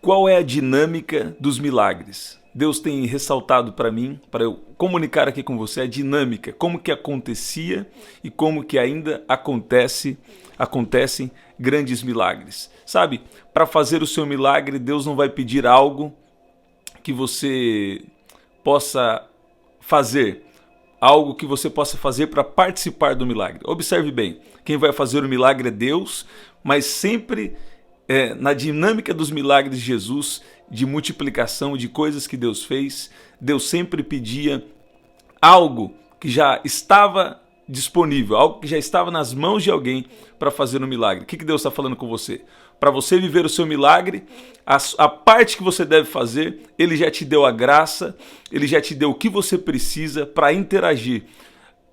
Qual é a dinâmica dos milagres? Deus tem ressaltado para mim, para eu comunicar aqui com você a dinâmica, como que acontecia e como que ainda acontecem grandes milagres. Sabe, para fazer o seu milagre, Deus não vai pedir algo que você possa fazer, algo que você possa fazer para participar do milagre. Observe bem, quem vai fazer o milagre é Deus, mas sempre na dinâmica dos milagres de Jesus, de multiplicação de coisas que Deus fez, Deus sempre pedia algo que já estava disponível, algo que já estava nas mãos de alguém para fazer um milagre. O que Deus está falando com você? Para você viver o seu milagre, a parte que você deve fazer, Ele já te deu a graça, Ele já te deu o que você precisa para interagir.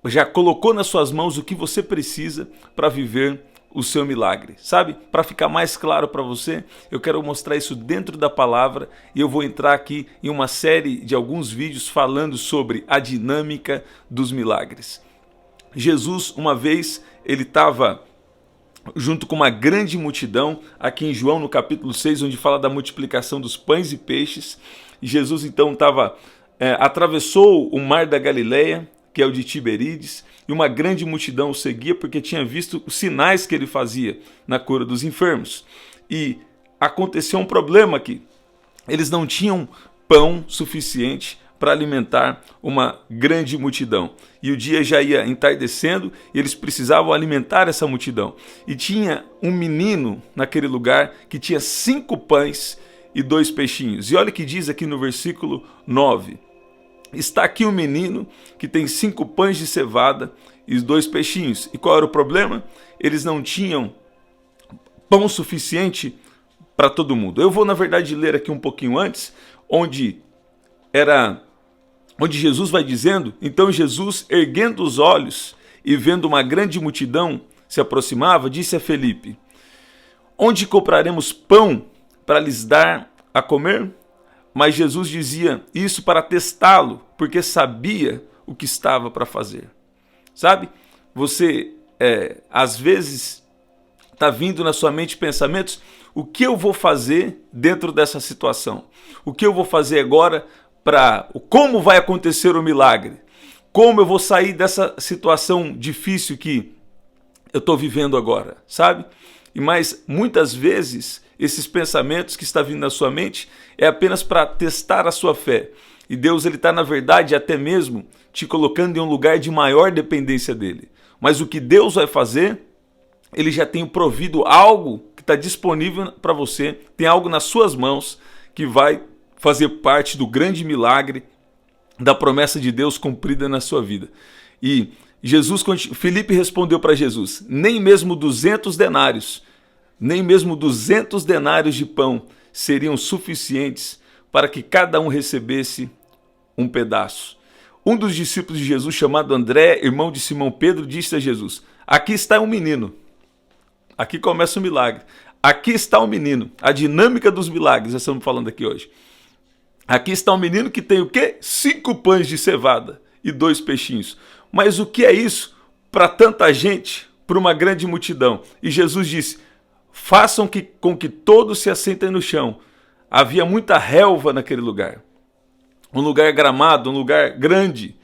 Já colocou nas suas mãos o que você precisa para viver o seu milagre, sabe? Para ficar mais claro para você, eu quero mostrar isso dentro da palavra e eu vou entrar aqui em uma série de alguns vídeos falando sobre a dinâmica dos milagres. Jesus, uma vez, ele estava junto com uma grande multidão, aqui em João no capítulo 6, onde fala da multiplicação dos pães e peixes. E Jesus então atravessou o mar da Galileia, que é o de Tiberíades, e uma grande multidão o seguia porque tinha visto os sinais que ele fazia na cura dos enfermos. E aconteceu um problema aqui. Eles não tinham pão suficiente para alimentar uma grande multidão. E o dia já ia entardecendo e eles precisavam alimentar essa multidão. E tinha um menino naquele lugar que tinha 5 pães e 2 peixinhos. E olha o que diz aqui no versículo 9. Está aqui um menino que tem 5 pães de cevada e 2 peixinhos. E qual era o problema? Eles não tinham pão suficiente para todo mundo. Eu vou, na verdade, ler aqui um pouquinho antes, onde Jesus vai dizendo: então Jesus, erguendo os olhos e vendo uma grande multidão se aproximava, disse a Felipe: onde compraremos pão para lhes dar a comer? Mas Jesus dizia isso para testá-lo, porque sabia o que estava para fazer. Sabe? Você, às vezes, está vindo na sua mente pensamentos: o que eu vou fazer dentro dessa situação? O que eu vou fazer agora como vai acontecer o milagre? Como eu vou sair dessa situação difícil que eu estou vivendo agora? Sabe? Mas muitas vezes esses pensamentos que estão vindo na sua mente é apenas para testar a sua fé. E Deus está, na verdade, até mesmo te colocando em um lugar de maior dependência dele. Mas o que Deus vai fazer, ele já tem provido algo que está disponível para você, tem algo nas suas mãos que vai fazer parte do grande milagre da promessa de Deus cumprida na sua vida. E Felipe respondeu para Jesus: nem mesmo 200 denários de pão seriam suficientes para que cada um recebesse um pedaço. Um dos discípulos de Jesus, chamado André, irmão de Simão Pedro, disse a Jesus: aqui está um menino. Aqui começa o milagre. Aqui está um menino. A dinâmica dos milagres, nós estamos falando aqui hoje. Aqui está um menino que tem o quê? 5 pães de cevada e 2 peixinhos. Mas o que é isso para tanta gente, para uma grande multidão? E Jesus disse: façam com que todos se assentem no chão. Havia muita relva naquele lugar. Um lugar gramado, um lugar grande.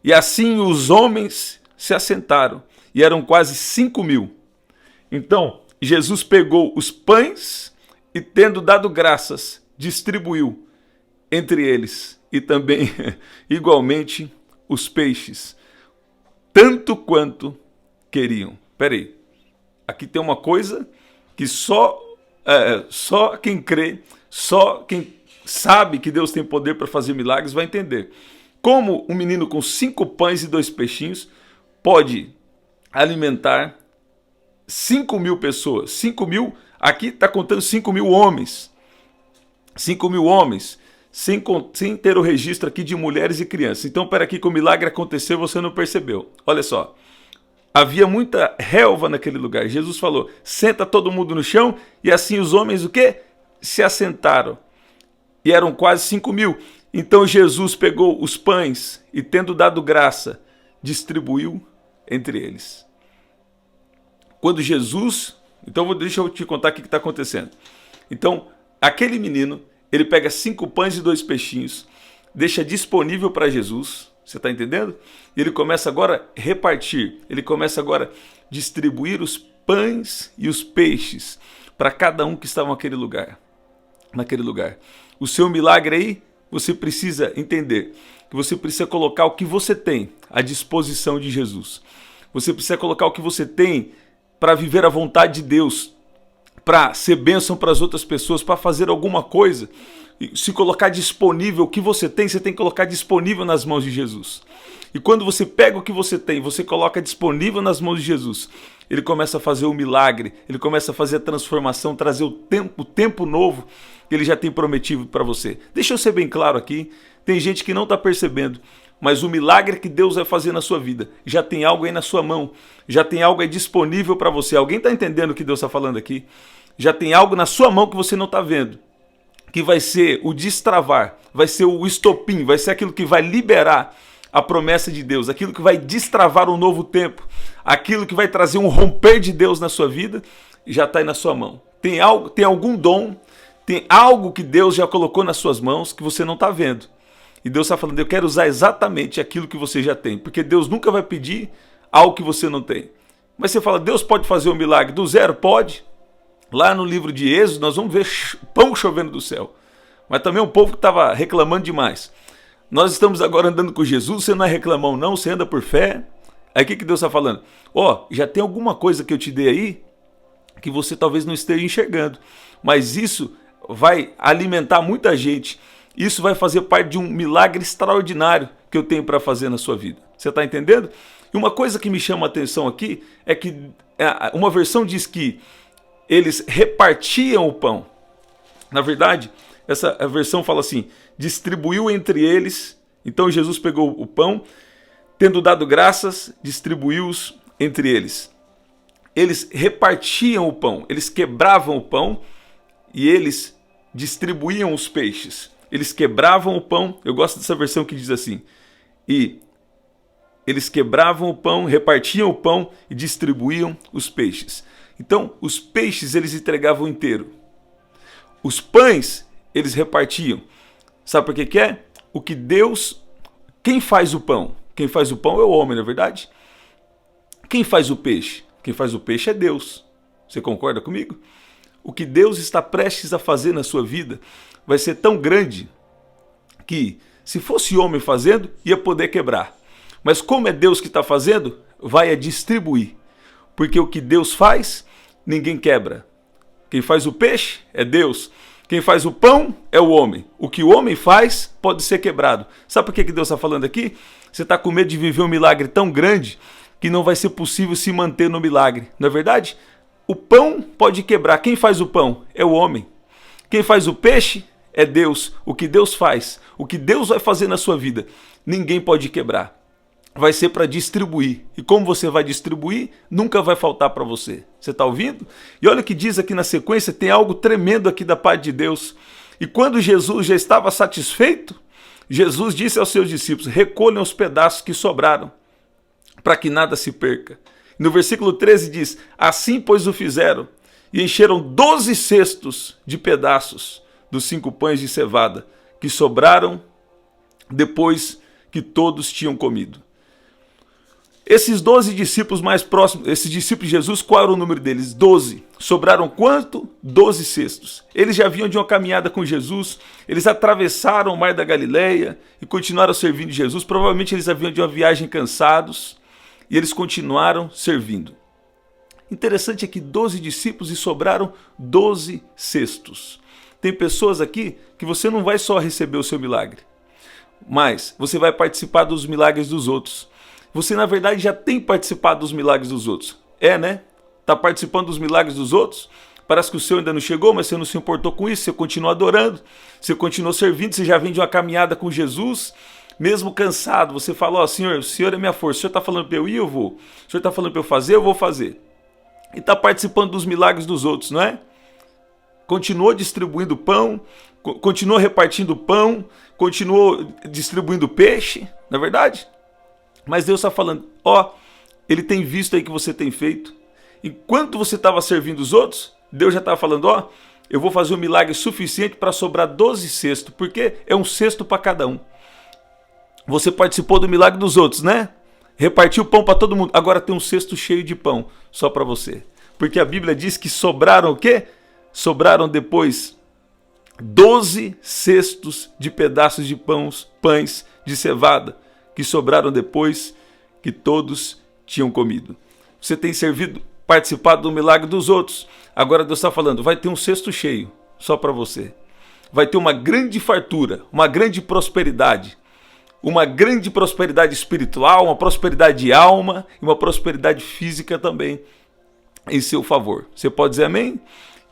E assim os homens se assentaram. E eram quase 5.000. Então Jesus pegou os pães e, tendo dado graças, distribuiu entre eles. E também, igualmente, os peixes. Tanto quanto queriam. Peraí. Aqui tem uma coisa que só quem crê, só quem sabe que Deus tem poder para fazer milagres vai entender. Como um menino com 5 pães e 2 peixinhos pode alimentar 5.000 pessoas. 5.000, aqui está contando 5.000 homens. 5.000 homens, sem ter o registro aqui de mulheres e crianças. Então, pera aqui que o milagre aconteceu, você não percebeu. Olha só. Havia muita relva naquele lugar. Jesus falou: senta todo mundo no chão. E assim os homens o quê? Se assentaram. E eram quase 5.000. Então Jesus pegou os pães e, tendo dado graça, distribuiu entre eles. Quando Jesus... Então deixa eu te contar o que está acontecendo. Então aquele menino, ele pega 5 pães e 2 peixinhos, deixa disponível para Jesus, você está entendendo? E ele começa agora a repartir, ele começa agora a distribuir os pães e os peixes para cada um que estava naquele lugar. O seu milagre aí, você precisa entender que você precisa colocar o que você tem à disposição de Jesus. Você precisa colocar o que você tem para viver a vontade de Deus, para ser bênção para as outras pessoas, para fazer alguma coisa. Se colocar disponível o que você tem que colocar disponível nas mãos de Jesus. E quando você pega o que você tem, você coloca disponível nas mãos de Jesus, ele começa a fazer o milagre, ele começa a fazer a transformação, trazer o tempo novo que ele já tem prometido para você. Deixa eu ser bem claro aqui, tem gente que não está percebendo, mas o milagre que Deus vai fazer na sua vida, já tem algo aí na sua mão, já tem algo aí disponível para você. Alguém está entendendo o que Deus está falando aqui? Já tem algo na sua mão que você não está vendo, que vai ser o destravar, vai ser o estopim, vai ser aquilo que vai liberar a promessa de Deus, aquilo que vai destravar um novo tempo, aquilo que vai trazer um romper de Deus na sua vida, já está aí na sua mão. Tem algum dom, tem algo que Deus já colocou nas suas mãos que você não está vendo. E Deus está falando, eu quero usar exatamente aquilo que você já tem, porque Deus nunca vai pedir algo que você não tem. Mas você fala, Deus pode fazer um milagre do zero? Pode. Lá no livro de Êxodo, nós vamos ver pão chovendo do céu. Mas também um povo que estava reclamando demais. Nós estamos agora andando com Jesus, você não é reclamão não, você anda por fé. Aí o que Deus está falando? Já tem alguma coisa que eu te dei aí, que você talvez não esteja enxergando. Mas isso vai alimentar muita gente. Isso vai fazer parte de um milagre extraordinário que eu tenho para fazer na sua vida. Você está entendendo? E uma coisa que me chama a atenção aqui é que uma versão diz que eles repartiam o pão. Na verdade, a versão fala assim, distribuiu entre eles. Então Jesus pegou o pão, tendo dado graças, distribuiu-os entre eles. Eles repartiam o pão, eles quebravam o pão e eles distribuíam os peixes. Eles quebravam o pão, eu gosto dessa versão que diz assim, e eles quebravam o pão, repartiam o pão e distribuíam os peixes. Então, os peixes eles entregavam inteiro. Os pães eles repartiam. Sabe por que é? O que Deus... Quem faz o pão? Quem faz o pão é o homem, não é verdade? Quem faz o peixe? Quem faz o peixe é Deus. Você concorda comigo? O que Deus está prestes a fazer na sua vida vai ser tão grande que, se fosse homem fazendo, ia poder quebrar. Mas como é Deus que está fazendo, vai distribuir. Porque o que Deus faz, ninguém quebra. Quem faz o peixe é Deus. Quem faz o pão é o homem. O que o homem faz pode ser quebrado. Sabe por que Deus está falando aqui? Você está com medo de viver um milagre tão grande que não vai ser possível se manter no milagre. Não é verdade? O pão pode quebrar. Quem faz o pão é o homem. Quem faz o peixe é Deus. O que Deus faz, o que Deus vai fazer na sua vida, ninguém pode quebrar. Vai ser para distribuir. E como você vai distribuir, nunca vai faltar para você. Você está ouvindo? E olha o que diz aqui na sequência, tem algo tremendo aqui da parte de Deus. E quando Jesus já estava satisfeito, Jesus disse aos seus discípulos, recolham os pedaços que sobraram, para que nada se perca. No versículo 13 diz, assim pois o fizeram, e encheram 12 cestos de pedaços dos 5 pães de cevada, que sobraram depois que todos tinham comido. Esses 12 discípulos mais próximos, esses discípulos de Jesus, qual era o número deles? 12. Sobraram quanto? 12 cestos. Eles já vinham de uma caminhada com Jesus, eles atravessaram o mar da Galileia e continuaram servindo Jesus. Provavelmente eles haviam de uma viagem cansados e eles continuaram servindo. Interessante é que 12 discípulos e sobraram 12 cestos. Tem pessoas aqui que você não vai só receber o seu milagre, mas você vai participar dos milagres dos outros. Você, na verdade, já tem participado dos milagres dos outros. Né? Está participando dos milagres dos outros? Parece que o seu ainda não chegou, mas você não se importou com isso. Você continua adorando, você continuou servindo, você já vem de uma caminhada com Jesus, mesmo cansado. Você fala, Senhor, o Senhor é minha força. O Senhor está falando para eu ir, eu vou. O Senhor está falando para eu fazer, eu vou fazer. E está participando dos milagres dos outros, não é? Continuou distribuindo pão, continuou repartindo pão, continuou distribuindo peixe, não é verdade? Mas Deus está falando, Ele tem visto aí que você tem feito. Enquanto você estava servindo os outros, Deus já estava falando, eu vou fazer um milagre suficiente para sobrar 12 cestos, porque é um cesto para cada um. Você participou do milagre dos outros, né? Repartiu pão para todo mundo. Agora tem um cesto cheio de pão só para você. Porque a Bíblia diz que sobraram o quê? Sobraram depois 12 cestos de pedaços de pães de cevada, que sobraram depois que todos tinham comido. Você tem participado do milagre dos outros. Agora Deus está falando, vai ter um cesto cheio só para você. Vai ter uma grande fartura, uma grande prosperidade. Uma grande prosperidade espiritual, uma prosperidade de alma e uma prosperidade física também em seu favor. Você pode dizer amém?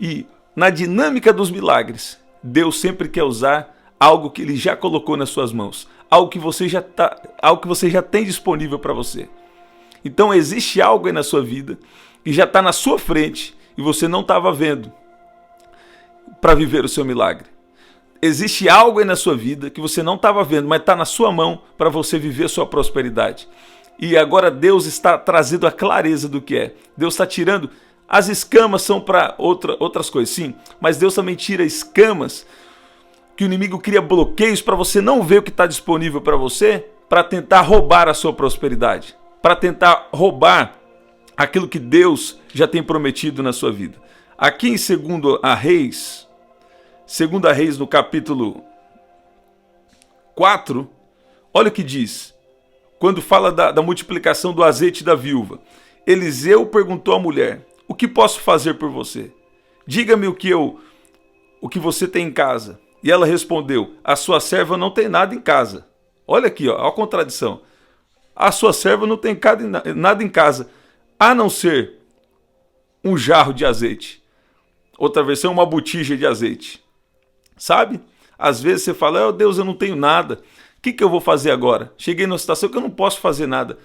E na dinâmica dos milagres, Deus sempre quer usar algo que Ele já colocou nas suas mãos, algo que você já tem disponível para você. Então existe algo aí na sua vida que já está na sua frente e você não estava vendo para viver o seu milagre. Existe algo aí na sua vida que você não estava vendo, mas está na sua mão para você viver a sua prosperidade. E agora Deus está trazendo a clareza do que é. Deus está tirando. As escamas são para outras coisas, sim. Mas Deus também tira escamas que o inimigo cria bloqueios para você não ver o que está disponível para você, para tentar roubar a sua prosperidade. Para tentar roubar aquilo que Deus já tem prometido na sua vida. Aqui em 2 Reis, no capítulo 4, olha o que diz. Quando fala da multiplicação do azeite da viúva. Eliseu perguntou à mulher, o que posso fazer por você? Diga-me o que você tem em casa. E ela respondeu, a sua serva não tem nada em casa. Olha aqui, ó, a contradição. A sua serva não tem nada em casa, a não ser um jarro de azeite. Outra versão, uma botija de azeite. Sabe? Às vezes você fala, oh Deus, eu não tenho nada. O que eu vou fazer agora? Cheguei numa situação que eu não posso fazer nada.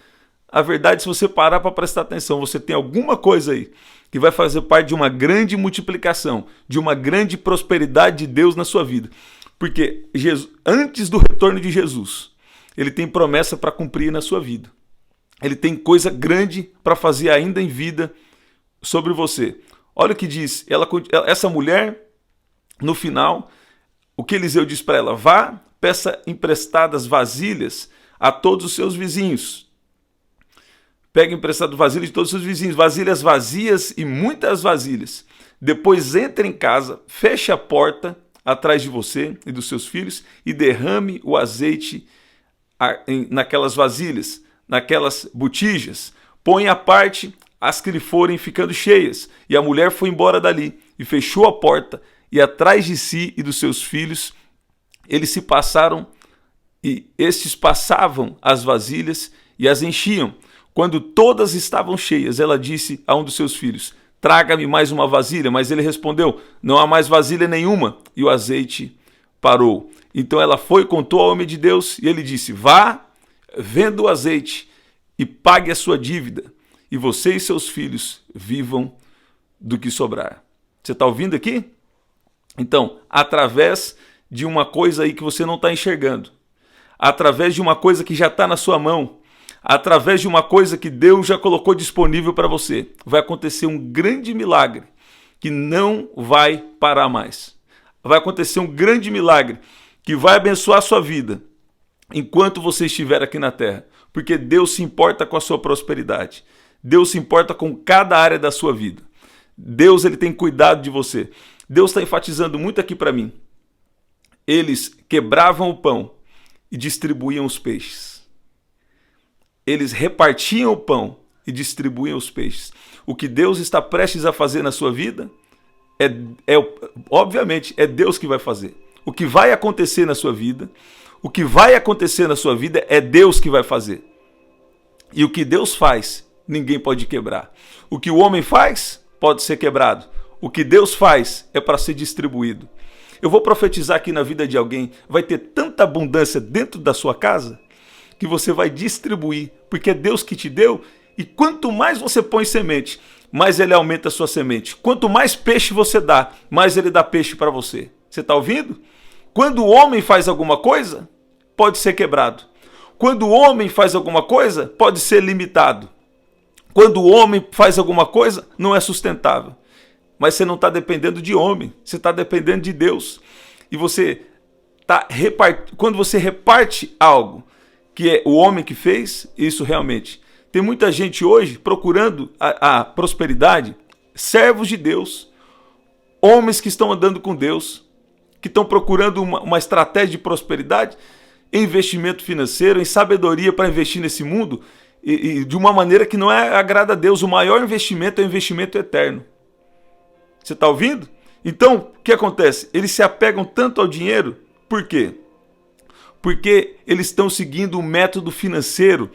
A verdade, se você parar para prestar atenção, você tem alguma coisa aí que vai fazer parte de uma grande multiplicação, de uma grande prosperidade de Deus na sua vida. Porque antes do retorno de Jesus, Ele tem promessa para cumprir na sua vida. Ele tem coisa grande para fazer ainda em vida sobre você. Olha o que diz. Essa mulher, no final, o que Eliseu diz para ela? Vá, peça emprestadas vasilhas a todos os seus vizinhos. Pega emprestado vasilhas de todos os seus vizinhos. Vasilhas vazias e muitas vasilhas. Depois entre em casa, feche a porta atrás de você e dos seus filhos e derrame o azeite naquelas vasilhas, naquelas botijas. Põe à parte as que lhe forem ficando cheias. E a mulher foi embora dali e fechou a porta. E atrás de si e dos seus filhos, eles se passaram, e estes passavam as vasilhas e as enchiam. Quando todas estavam cheias, ela disse a um dos seus filhos, traga-me mais uma vasilha. Mas ele respondeu, não há mais vasilha nenhuma. E o azeite parou. Então ela foi e contou ao homem de Deus, e ele disse, vá, venda o azeite e pague a sua dívida, e você e seus filhos vivam do que sobrar. Você está ouvindo aqui? Então, através de uma coisa aí que você não está enxergando, através de uma coisa que já está na sua mão, através de uma coisa que Deus já colocou disponível para você, vai acontecer um grande milagre que não vai parar mais. Vai acontecer um grande milagre que vai abençoar a sua vida enquanto você estiver aqui na terra, porque Deus se importa com a sua prosperidade. Deus se importa com cada área da sua vida. Deus, Ele tem cuidado de você. Deus está enfatizando muito aqui para mim. Eles quebravam o pão e distribuíam os peixes. Eles repartiam o pão e distribuíam os peixes. O que Deus está prestes a fazer na sua vida, obviamente, é Deus que vai fazer. O que vai acontecer na sua vida, é Deus que vai fazer. E o que Deus faz, ninguém pode quebrar. O que o homem faz, pode ser quebrado. O que Deus faz é para ser distribuído. Eu vou profetizar aqui na vida de alguém, vai ter tanta abundância dentro da sua casa, que você vai distribuir, porque é Deus que te deu, e quanto mais você põe semente, mais Ele aumenta a sua semente. Quanto mais peixe você dá, mais Ele dá peixe para você. Você está ouvindo? Quando o homem faz alguma coisa, pode ser quebrado. Quando o homem faz alguma coisa, pode ser limitado. Quando o homem faz alguma coisa, não é sustentável. mas você não está dependendo de homem, você está dependendo de Deus. E você está quando você reparte algo que é o homem que fez, isso realmente. Tem muita gente hoje procurando a prosperidade, servos de Deus, homens que estão andando com Deus, que estão procurando uma estratégia de prosperidade, em investimento financeiro, em sabedoria para investir nesse mundo, e de uma maneira que não agrada a Deus. O maior investimento é o investimento eterno. Você está ouvindo? Então, o que acontece? Eles se apegam tanto ao dinheiro, por quê? Porque eles estão seguindo um método financeiro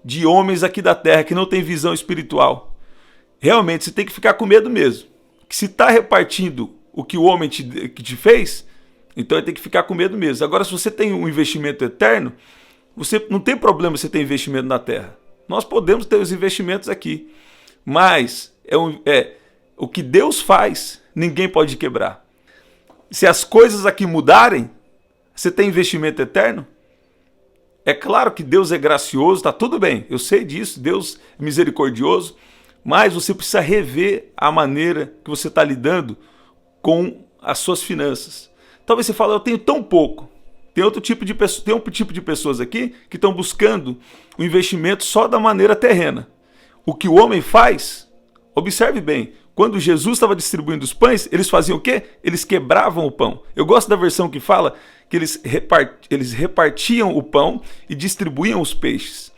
de homens aqui da terra, que não tem visão espiritual. Realmente, você tem que ficar com medo mesmo. Que se está repartindo o que o homem que te fez, então ele tem que ficar com medo mesmo. Agora, se você tem um investimento eterno, você não tem problema você ter investimento na terra. Nós podemos ter os investimentos aqui, mas o que Deus faz, ninguém pode quebrar. Se as coisas aqui mudarem, você tem investimento eterno? É claro que Deus é gracioso, está tudo bem, eu sei disso, Deus é misericordioso, mas você precisa rever a maneira que você está lidando com as suas finanças. Talvez você fale, eu tenho tão pouco. Tem um tipo de pessoas aqui que estão buscando o investimento só da maneira terrena. O que o homem faz, observe bem, quando Jesus estava distribuindo os pães, eles faziam o quê? Eles quebravam o pão. Eu gosto da versão que fala que eles repartiam o pão e distribuíam os peixes.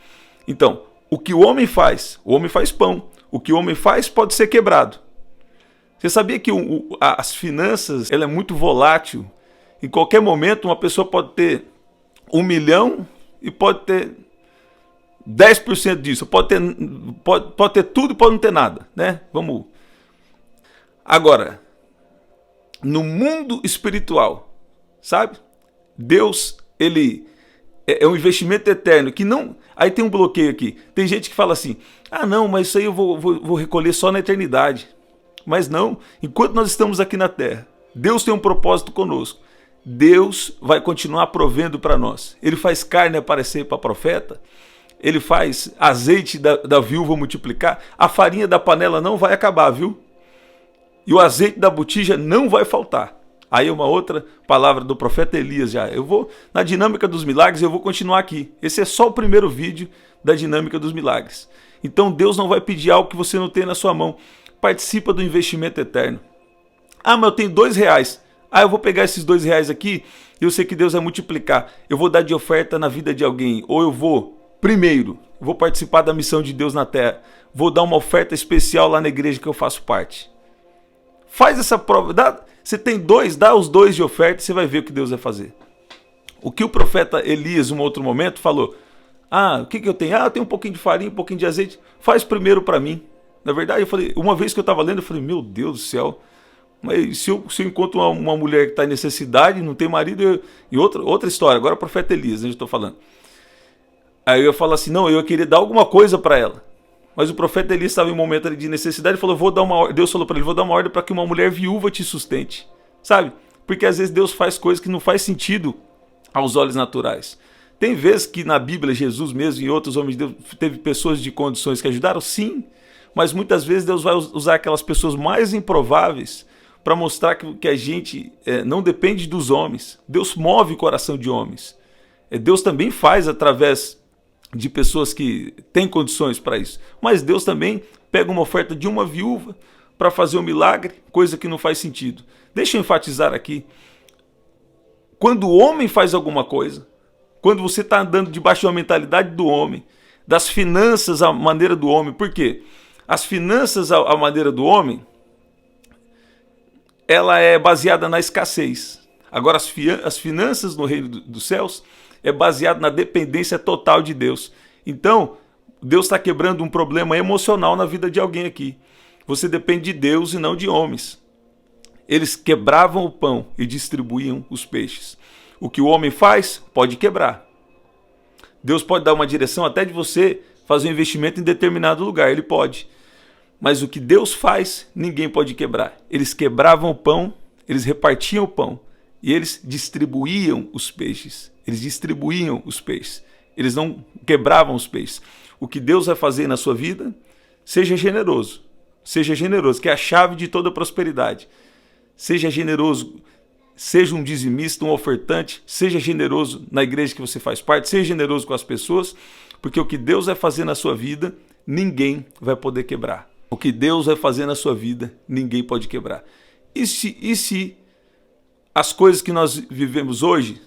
Então, o que o homem faz pão. O que o homem faz pode ser quebrado. Você sabia que as finanças ela é muito volátil? Em qualquer momento, uma pessoa pode ter 1 milhão e pode ter 10% disso. Pode ter tudo e pode não ter nada, né? Vamos. Agora, no mundo espiritual, sabe? Deus, ele é um investimento eterno que não... Aí tem um bloqueio aqui. Tem gente que fala assim, ah não, mas isso aí eu vou recolher só na eternidade. Mas não, enquanto nós estamos aqui na terra, Deus tem um propósito conosco. Deus vai continuar provendo para nós. Ele faz carne aparecer para profeta, ele faz azeite da viúva multiplicar, a farinha da panela não vai acabar, viu? E o azeite da botija não vai faltar. Aí é uma outra palavra do profeta Elias já. Eu vou, na dinâmica dos milagres, eu vou continuar aqui. Esse é só o primeiro vídeo da dinâmica dos milagres. Então Deus não vai pedir algo que você não tem na sua mão. Participa do investimento eterno. Ah, mas eu tenho R$2. Ah, eu vou pegar esses R$2 aqui e eu sei que Deus vai multiplicar. Eu vou dar de oferta na vida de alguém. Ou eu vou, primeiro, vou participar da missão de Deus na terra. Vou dar uma oferta especial lá na igreja que eu faço parte. Faz essa prova. Você tem dá os 2 de oferta e você vai ver o que Deus vai fazer. O que o profeta Elias, em um outro momento, falou. Ah, o que eu tenho? Ah, eu tenho um pouquinho de farinha, um pouquinho de azeite. Faz primeiro para mim. Na verdade, eu falei, uma vez que eu estava lendo, eu falei, meu Deus do céu. Mas se eu encontro uma mulher que está em necessidade, não tem marido, e outra história, agora o profeta Elias, né, eu estou falando. Aí eu falo assim, não, eu queria dar alguma coisa para ela. Mas o profeta Elias estava em um momento de necessidade e falou, Deus falou para ele, vou dar uma ordem para que uma mulher viúva te sustente. Sabe? Porque às vezes Deus faz coisas que não faz sentido aos olhos naturais. Tem vezes que na Bíblia, Jesus mesmo e outros homens de Deus, teve pessoas de condições que ajudaram, sim. Mas muitas vezes Deus vai usar aquelas pessoas mais improváveis para mostrar que a gente não depende dos homens. Deus move o coração de homens. Deus também faz através de pessoas que têm condições para isso. Mas Deus também pega uma oferta de uma viúva para fazer um milagre, coisa que não faz sentido. Deixa eu enfatizar aqui. Quando o homem faz alguma coisa, quando você está andando debaixo de uma mentalidade do homem, das finanças à maneira do homem, por quê? As finanças à maneira do homem, ela é baseada na escassez. Agora, as finanças no reino dos céus é baseado na dependência total de Deus. Então, Deus está quebrando um problema emocional na vida de alguém aqui. Você depende de Deus e não de homens. Eles quebravam o pão e distribuíam os peixes. O que o homem faz, pode quebrar. Deus pode dar uma direção até de você fazer um investimento em determinado lugar, ele pode. Mas o que Deus faz, ninguém pode quebrar. Eles quebravam o pão, eles repartiam o pão e eles distribuíam os peixes. Eles distribuíam os peixes. Eles não quebravam os peixes. O que Deus vai fazer na sua vida, seja generoso. Seja generoso, que é a chave de toda prosperidade. Seja generoso, seja um dizimista, um ofertante, seja generoso na igreja que você faz parte, seja generoso com as pessoas, porque o que Deus vai fazer na sua vida, ninguém vai poder quebrar. O que Deus vai fazer na sua vida, ninguém pode quebrar. E se as coisas que nós vivemos hoje,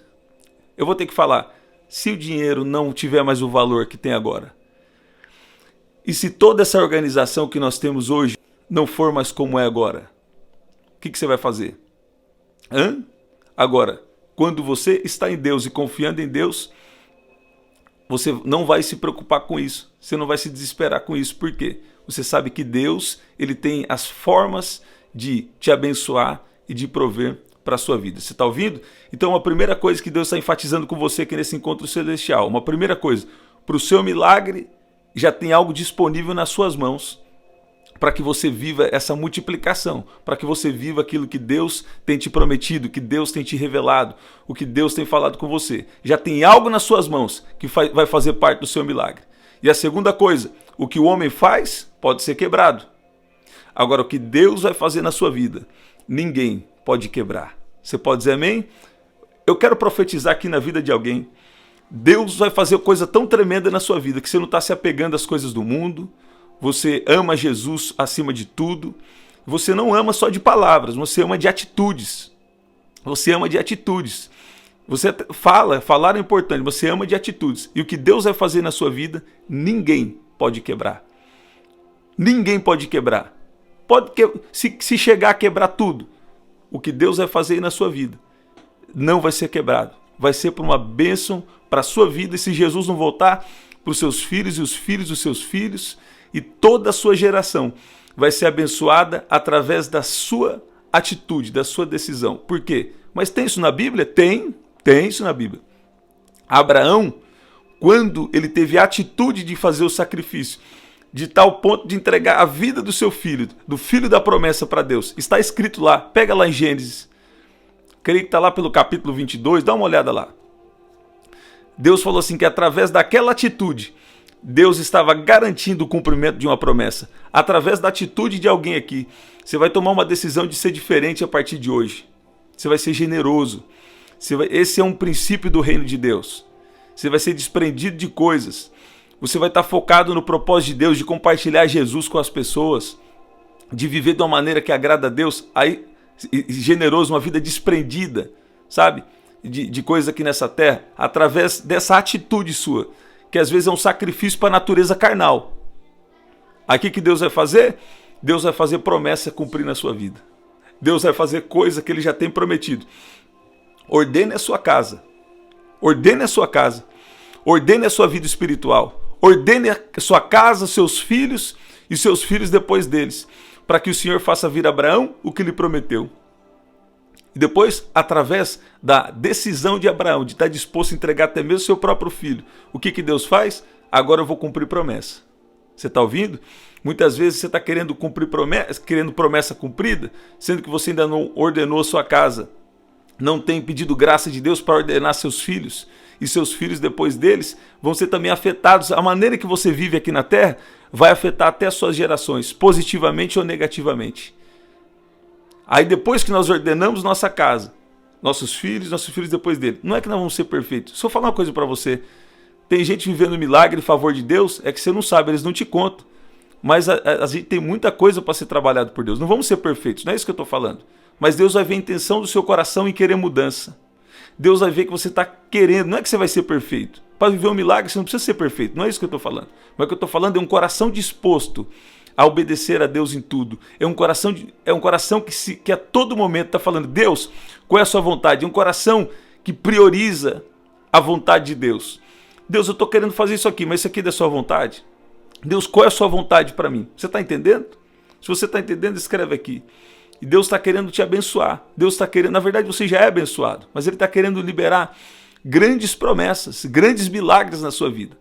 eu vou ter que falar, se o dinheiro não tiver mais o valor que tem agora, e se toda essa organização que nós temos hoje não for mais como é agora, o que você vai fazer? Agora, quando você está em Deus e confiando em Deus, você não vai se preocupar com isso. Você não vai se desesperar com isso. Por quê? Você sabe que Deus, ele tem as formas de te abençoar e de prover para a sua vida. Você está ouvindo? Então, a primeira coisa que Deus está enfatizando com você aqui nesse encontro celestial, uma primeira coisa, para o seu milagre, já tem algo disponível nas suas mãos, para que você viva essa multiplicação, para que você viva aquilo que Deus tem te prometido, que Deus tem te revelado, o que Deus tem falado com você. Já tem algo nas suas mãos que vai fazer parte do seu milagre. E a segunda coisa, o que o homem faz pode ser quebrado. Agora, o que Deus vai fazer na sua vida, ninguém pode quebrar. Você pode dizer amém? Eu quero profetizar aqui na vida de alguém. Deus vai fazer coisa tão tremenda na sua vida que você não está se apegando às coisas do mundo. Você ama Jesus acima de tudo. Você não ama só de palavras, você ama de atitudes. Você ama de atitudes. Você falar é importante, você ama de atitudes. E o que Deus vai fazer na sua vida, ninguém pode quebrar. Ninguém pode quebrar. Se chegar a quebrar tudo, o que Deus vai fazer na sua vida não vai ser quebrado. Vai ser por uma bênção para a sua vida. E se Jesus não voltar, para os seus filhos e os filhos dos seus filhos, e toda a sua geração vai ser abençoada através da sua atitude, da sua decisão. Por quê? Mas tem isso na Bíblia? Tem isso na Bíblia. Abraão, quando ele teve a atitude de fazer o sacrifício, de tal ponto de entregar a vida do seu filho, do filho da promessa para Deus, está escrito lá, pega lá em Gênesis, creio que está lá pelo capítulo 22, dá uma olhada lá. Deus falou assim que através daquela atitude, Deus estava garantindo o cumprimento de uma promessa. Através da atitude de alguém aqui, você vai tomar uma decisão de ser diferente a partir de hoje. Você vai ser generoso. Esse é um princípio do reino de Deus. Você vai ser desprendido de coisas. Você vai estar focado no propósito de Deus, de compartilhar Jesus com as pessoas, de viver de uma maneira que agrada a Deus, aí generoso, uma vida desprendida, sabe? De coisas aqui nessa terra, através dessa atitude sua, que às vezes é um sacrifício para a natureza carnal. Aqui que Deus vai fazer? Deus vai fazer promessa cumprir na sua vida. Deus vai fazer coisa que Ele já tem prometido. Ordene a sua casa. Ordene a sua casa. Ordene a sua vida espiritual. Ordene a sua casa, seus filhos e seus filhos depois deles, para que o Senhor faça vir a Abraão o que lhe prometeu. E depois, através da decisão de Abraão, de estar disposto a entregar até mesmo seu próprio filho, o que Deus faz? Agora eu vou cumprir promessa. Você está ouvindo? Muitas vezes você está querendo cumprir promessa, querendo promessa cumprida, sendo que você ainda não ordenou a sua casa, não tem pedido graça de Deus para ordenar seus filhos, e seus filhos depois deles vão ser também afetados. A maneira que você vive aqui na terra vai afetar até as suas gerações, positivamente ou negativamente. Aí depois que nós ordenamos nossa casa, nossos filhos depois dele, não é que nós vamos ser perfeitos. Se eu falar uma coisa para você, tem gente vivendo milagre em favor de Deus, é que você não sabe, eles não te contam. Mas a gente tem muita coisa para ser trabalhado por Deus. Não vamos ser perfeitos, não é isso que eu estou falando. Mas Deus vai ver a intenção do seu coração em querer mudança. Deus vai ver que você está querendo, não é que você vai ser perfeito. Para viver um milagre você não precisa ser perfeito, não é isso que eu estou falando. Mas o que eu estou falando é um coração disposto a obedecer a Deus em tudo. É um coração que a todo momento está falando, Deus, qual é a sua vontade? É um coração que prioriza a vontade de Deus. Deus, eu estou querendo fazer isso aqui, mas isso aqui é da sua vontade? Deus, qual é a sua vontade para mim? Você está entendendo? Se você está entendendo, escreve aqui. E Deus está querendo te abençoar. Deus está querendo, na verdade você já é abençoado, mas Ele está querendo liberar grandes promessas, grandes milagres na sua vida.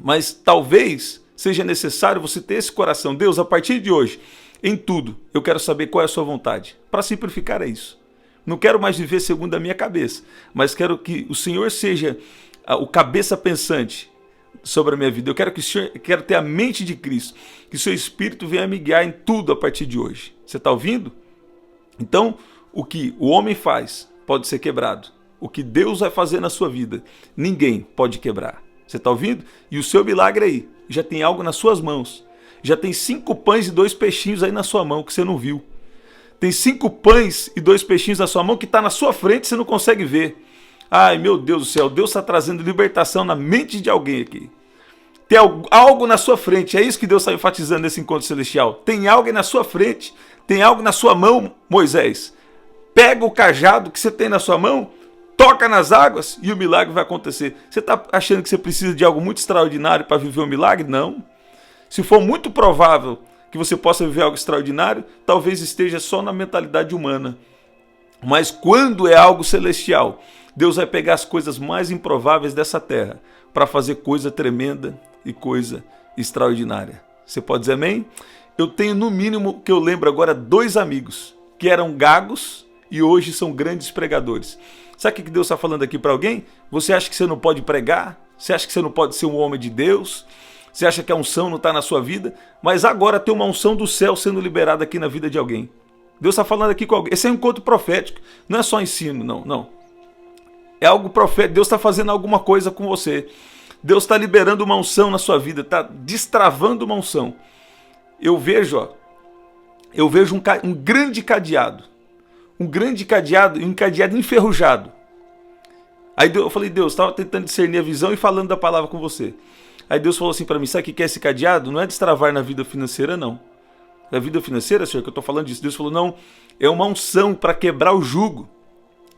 Mas talvez seja necessário você ter esse coração. Deus, a partir de hoje, em tudo, eu quero saber qual é a sua vontade. Para simplificar é isso. Não quero mais viver segundo a minha cabeça, mas quero que o Senhor seja o cabeça pensante sobre a minha vida. Eu quero ter a mente de Cristo. Que o seu Espírito venha me guiar em tudo a partir de hoje. Você está ouvindo? Então, o que o homem faz pode ser quebrado. O que Deus vai fazer na sua vida, ninguém pode quebrar. Você está ouvindo? E o seu milagre aí, já tem algo nas suas mãos. Já tem 5 pães e 2 peixinhos aí na sua mão que você não viu. Tem 5 pães e 2 peixinhos na sua mão que está na sua frente e você não consegue ver. Ai, meu Deus do céu, Deus está trazendo libertação na mente de alguém aqui. Tem algo na sua frente, é isso que Deus está enfatizando nesse encontro celestial. Tem algo na sua frente, tem algo na sua mão, Moisés. Pega o cajado que você tem na sua mão, toca nas águas e o milagre vai acontecer. Você está achando que você precisa de algo muito extraordinário para viver um milagre? Não. Se for muito provável que você possa viver algo extraordinário, talvez esteja só na mentalidade humana. Mas quando é algo celestial, Deus vai pegar as coisas mais improváveis dessa terra para fazer coisa tremenda e coisa extraordinária. Você pode dizer amém? Eu tenho no mínimo, que eu lembro agora, 2 amigos que eram gagos e hoje são grandes pregadores. Sabe o que Deus está falando aqui para alguém? Você acha que você não pode pregar? Você acha que você não pode ser um homem de Deus? Você acha que a unção não está na sua vida? Mas agora tem uma unção do céu sendo liberada aqui na vida de alguém. Deus está falando aqui com alguém. Esse é um encontro profético. Não é só ensino, não. É algo profético. Deus está fazendo alguma coisa com você. Deus está liberando uma unção na sua vida. Está destravando uma unção. Eu vejo um grande cadeado. Um grande cadeado e um cadeado enferrujado. Aí eu falei, Deus, estava tentando discernir a visão e falando da palavra com você. Aí Deus falou assim para mim, sabe o que é esse cadeado? Não é destravar na vida financeira, não. Na vida financeira, Senhor, que eu estou falando disso. Deus falou, não, é uma unção para quebrar o jugo.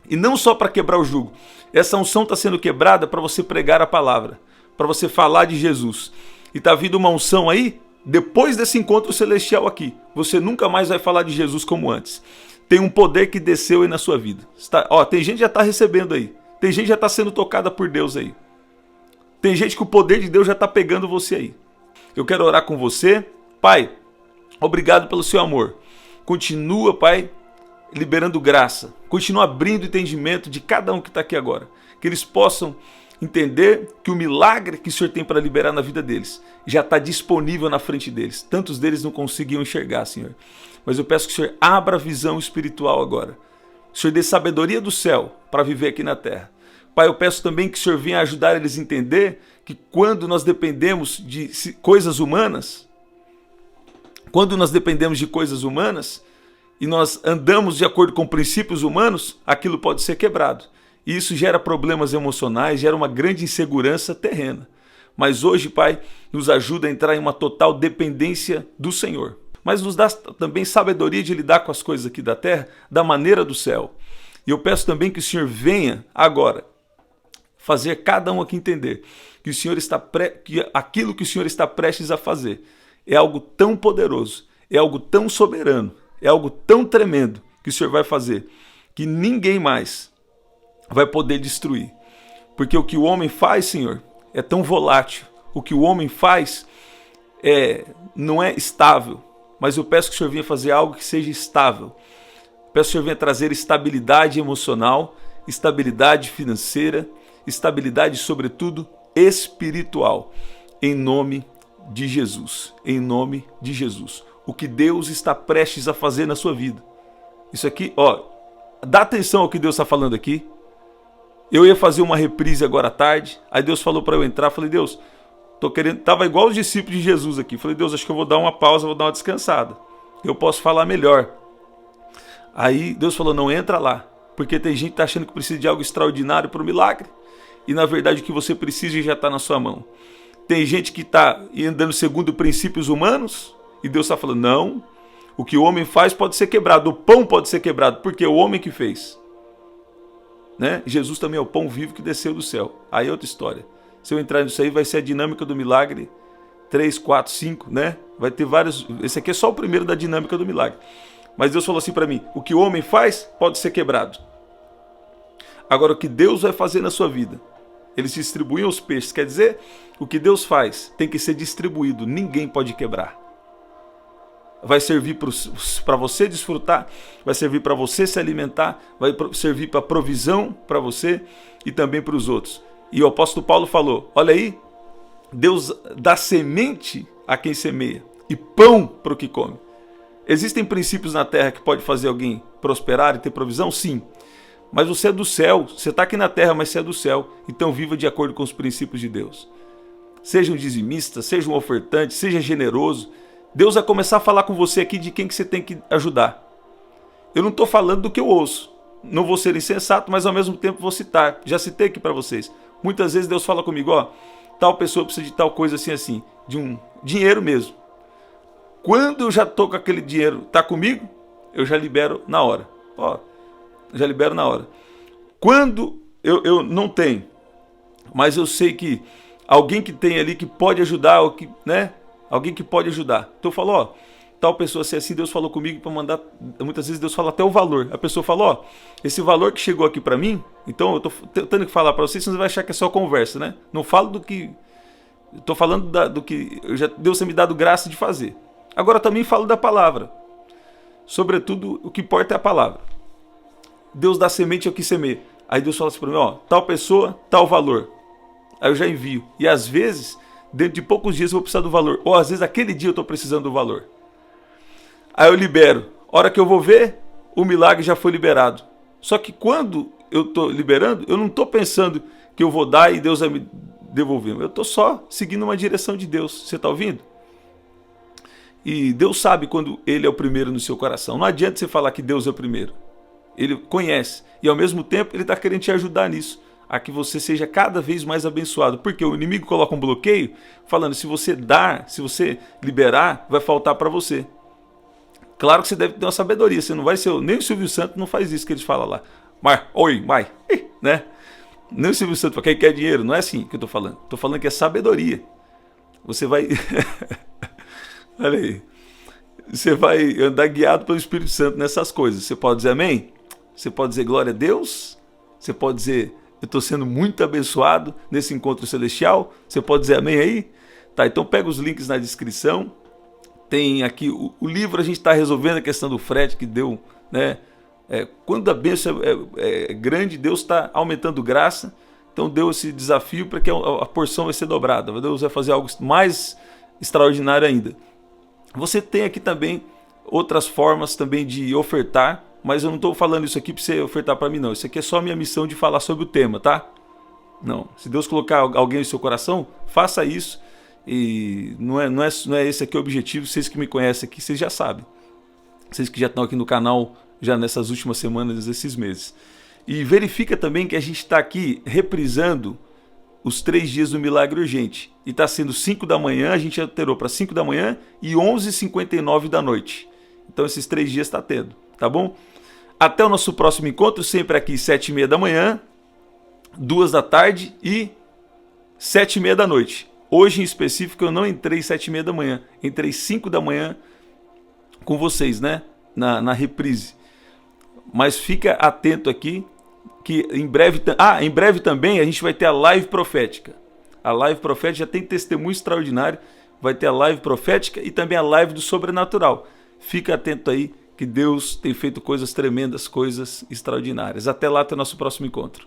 E não só para quebrar o jugo. Essa unção está sendo quebrada para você pregar a palavra, para você falar de Jesus. E está vindo uma unção aí, depois desse encontro celestial aqui. Você nunca mais vai falar de Jesus como antes. Tem um poder que desceu aí na sua vida. Tem gente que já está recebendo aí. Tem gente que já está sendo tocada por Deus aí. Tem gente que o poder de Deus já está pegando você aí. Eu quero orar com você. Pai, obrigado pelo seu amor. Continua, Pai, liberando graça. Continua abrindo o entendimento de cada um que está aqui agora. Que eles possam entender que o milagre que o Senhor tem para liberar na vida deles já está disponível na frente deles. Tantos deles não conseguiam enxergar, Senhor. Mas eu peço que o Senhor abra a visão espiritual agora. O Senhor dê sabedoria do céu para viver aqui na terra. Pai, eu peço também que o Senhor venha ajudar eles a entender que quando nós dependemos de coisas humanas, e nós andamos de acordo com princípios humanos, aquilo pode ser quebrado. E isso gera problemas emocionais, gera uma grande insegurança terrena. Mas hoje, Pai, nos ajuda a entrar em uma total dependência do Senhor. Mas nos dá também sabedoria de lidar com as coisas aqui da terra da maneira do céu. E eu peço também que o Senhor venha agora fazer cada um aqui entender que que aquilo que o Senhor está prestes a fazer é algo tão poderoso, é algo tão soberano, é algo tão tremendo que o Senhor vai fazer, que ninguém mais vai poder destruir. Porque o que o homem faz, Senhor, é tão volátil. O que o homem faz não é estável. Mas eu peço que o Senhor venha fazer algo que seja estável. Peço que o Senhor venha trazer estabilidade emocional, estabilidade financeira, estabilidade, sobretudo, espiritual. Em nome de Jesus. Em nome de Jesus. O que Deus está prestes a fazer na sua vida. Isso aqui, dá atenção ao que Deus está falando aqui. Eu ia fazer uma reprise agora à tarde. Aí Deus falou para eu entrar. Falei, Deus, tava igual os discípulos de Jesus aqui. Falei, Deus, acho que eu vou dar uma pausa, vou dar uma descansada. Eu posso falar melhor. Aí Deus falou, não entra lá. Porque tem gente que está achando que precisa de algo extraordinário para o milagre. E na verdade o que você precisa já está na sua mão. Tem gente que está andando segundo princípios humanos. E Deus está falando, não. O que o homem faz pode ser quebrado. O pão pode ser quebrado. Porque é o homem que fez. Né? Jesus também é o pão vivo que desceu do céu. Aí é outra história. Se eu entrar nisso aí, vai ser a dinâmica do milagre 3, 4, 5, né? Vai ter vários. Esse aqui é só o primeiro da dinâmica do milagre. Mas Deus falou assim para mim: o que o homem faz pode ser quebrado. Agora, o que Deus vai fazer na sua vida? Eles distribuem os peixes. Quer dizer, o que Deus faz tem que ser distribuído. Ninguém pode quebrar. Vai servir para você desfrutar, vai servir para você se alimentar, vai servir para provisão para você e também para os outros. E o apóstolo Paulo falou, olha aí, Deus dá semente a quem semeia e pão para o que come. Existem princípios na terra que pode fazer alguém prosperar e ter provisão? Sim. Mas você é do céu, você está aqui na terra, mas você é do céu. Então viva de acordo com os princípios de Deus. Seja um dizimista, seja um ofertante, seja generoso. Deus vai começar a falar com você aqui de quem que você tem que ajudar. Eu não estou falando do que eu ouço. Não vou ser insensato, mas ao mesmo tempo vou citar. Já citei aqui para vocês. Muitas vezes Deus fala comigo, ó, tal pessoa precisa de tal coisa assim, assim. De um dinheiro mesmo. Quando eu já estou com aquele dinheiro, tá comigo, eu já libero na hora. Ó, já libero na hora. Quando eu não tenho, mas eu sei que alguém que tem ali que pode ajudar, ou que, né? Alguém que pode ajudar. Então eu falo, ó, tal pessoa assim, Deus falou comigo para mandar. Muitas vezes Deus fala até o valor. A pessoa fala, ó, esse valor que chegou aqui para mim, então eu tô tentando falar para vocês, senão você vai achar que é só conversa, né? Não falo do que. Estou falando do que Deus tem me dado graça de fazer. Agora também falo da palavra. Sobretudo, o que importa é a palavra. Deus dá semente ao que semeia. Aí Deus fala assim para mim, ó, tal pessoa, tal valor. Aí eu já envio. E às vezes, dentro de poucos dias eu vou precisar do valor. Ou às vezes aquele dia eu estou precisando do valor. Aí eu libero. Hora que eu vou ver, o milagre já foi liberado. Só que quando eu estou liberando, eu não estou pensando que eu vou dar e Deus vai me devolver. Eu estou só seguindo uma direção de Deus. Você está ouvindo? E Deus sabe quando Ele é o primeiro no seu coração. Não adianta você falar que Deus é o primeiro. Ele conhece. E ao mesmo tempo Ele está querendo te ajudar nisso. A que você seja cada vez mais abençoado. Porque o inimigo coloca um bloqueio falando, se você dar, se você liberar, vai faltar para você. Claro que você deve ter uma sabedoria. Você não vai ser... Nem o Silvio Santos não faz isso que eles falam lá. Mas, né? Nem o Silvio Santos fala, quem quer dinheiro? Não é assim que eu estou falando. Estou falando que é sabedoria. Você vai... Olha aí. Você vai andar guiado pelo Espírito Santo nessas coisas. Você pode dizer amém? Você pode dizer glória a Deus? Você pode dizer... Eu estou sendo muito abençoado nesse encontro celestial. Você pode dizer amém aí? Tá, então pega os links na descrição. Tem aqui o livro, a gente está resolvendo a questão do frete que deu, né? Quando a bênção é grande, Deus está aumentando graça. Então deu esse desafio para que a porção vai ser dobrada. Deus vai fazer algo mais extraordinário ainda. Você tem aqui também outras formas também de ofertar. Mas eu não estou falando isso aqui para você ofertar para mim, não. Isso aqui é só a minha missão de falar sobre o tema, tá? Não. Se Deus colocar alguém no seu coração, faça isso. E não é esse aqui o objetivo. Vocês que me conhecem aqui, vocês já sabem. Vocês que já estão aqui no canal já nessas últimas semanas, esses meses. E verifica também que a gente está aqui reprisando os 3 dias do milagre urgente. E está sendo 5 da manhã, a gente alterou para 5 da manhã e 11h59 da noite. Então esses 3 dias está tendo, tá bom? Até o nosso próximo encontro, sempre aqui 7h30 da manhã, 2 da tarde e 7h30 da noite. Hoje em específico eu não entrei 7h30 da manhã, entrei 5 da manhã com vocês, né? Na reprise. Mas fica atento aqui que em breve também a gente vai ter a live profética. A live profética já tem testemunho extraordinário, vai ter a live profética e também a live do sobrenatural. Fica atento aí que Deus tem feito coisas tremendas, coisas extraordinárias. Até lá, até o nosso próximo encontro.